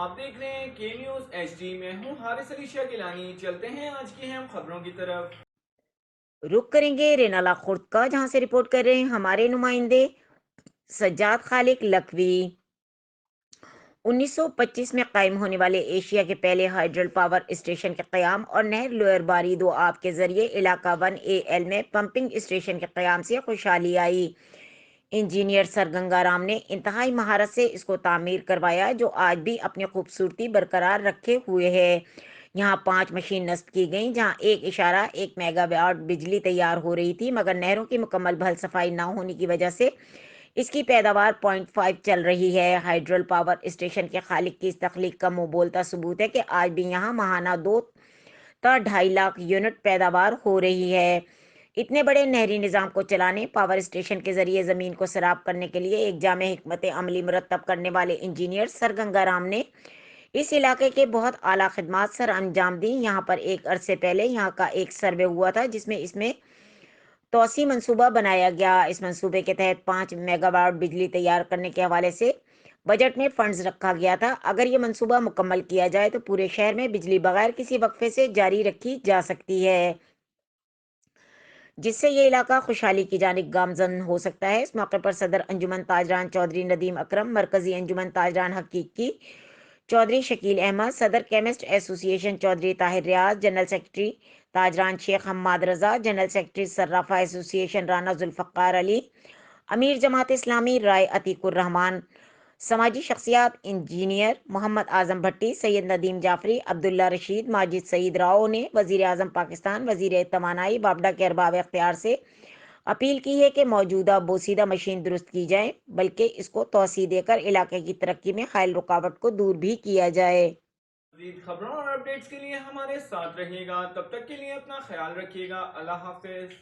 آپ دیکھ رہے ہیں کے نیوز ایچ ڈی میں ہوں حارث علی شاہ گیلانی۔ چلتے ہیں آج کی اہم خبروں کی طرف۔ رخ کریں گے رینالہ خرد کا، جہاں سے رپورٹ کر رہے ہیں ہمارے نمائندے سجاد خالق لکھوی۔ 1925 میں قائم ہونے والے ایشیا کے پہلے ہائیڈرل پاور اسٹیشن کے قیام اور نہر لوئر باری آب کے ذریعے علاقہ 1A میں پمپنگ اسٹیشن کے قیام سے خوشحالی آئی۔ انجینئر سر گنگا رام نے انتہائی مہارت سے اس کو تعمیر کروایا، جو آج بھی اپنی خوبصورتی برقرار رکھے ہوئے ہے۔ یہاں 5 مشین نصب کی گئیں، جہاں 1.1 میگا واٹ بجلی تیار ہو رہی تھی، مگر نہروں کی مکمل بھل صفائی نہ ہونے کی وجہ سے اس کی پیداوار 0.5 چل رہی ہے۔ ہائیڈرل پاور اسٹیشن کے خالق کی اس تخلیق کا منہ بولتا ثبوت ہے کہ آج بھی یہاں ماہانہ 2 تا 2.5 لاکھ یونٹ پیداوار ہو رہی ہے۔ اتنے بڑے نہری نظام کو چلانے، پاور اسٹیشن کے ذریعے زمین کو سیراب کرنے کے لیے ایک جامع حکمت عملی مرتب کرنے والے انجینئر سر گنگا رام نے اس علاقے کے بہت اعلیٰ خدمات سر انجام دیں۔ یہاں پر ایک عرصے پہلے یہاں کا ایک سروے ہوا تھا، جس میں توسیع منصوبہ بنایا گیا۔ اس منصوبے کے تحت 5 میگا واٹ بجلی تیار کرنے کے حوالے سے بجٹ میں فنڈز رکھا گیا تھا۔ اگر یہ منصوبہ مکمل کیا جائے تو پورے شہر میں بجلی بغیر کسی وقفے سے جاری رکھی جا سکتی ہے، جس سے یہ علاقہ خوشحالی کی جانب گامزن ہو سکتا ہے۔ اس موقع پر صدر انجمن تاجران چودھری ندیم اکرم، مرکزی انجمن تاجران حقیقی چودھری شکیل احمد، صدر کیمسٹ ایسوسی ایشن چودھری طاہر ریاض، جنرل سیکرٹری تاجران شیخ حماد رضا، جنرل سیکرٹری صرافہ ایسوسی ایشن رانا ذوالفقار علی، امیر جماعت اسلامی رائے عتیق الرحمان، سماجی شخصیات انجینئر محمد اعظم بھٹی، سید ندیم جعفری، عبداللہ رشید، ماجد سعید راؤ نے وزیر اعظم پاکستان، وزیر توانائی بابڈا کے ارباب اختیار سے اپیل کی ہے کہ موجودہ بوسیدہ مشین درست کی جائے، بلکہ اس کو توسیع دے کر علاقے کی ترقی میں حائل رکاوٹ کو دور بھی کیا جائے۔ مزید خبروں اور اپڈیٹس کے لیے ہمارے ساتھ رہیے گا، تب تک کے لیے اپنا خیال رکھیے گا۔ اللہ حافظ۔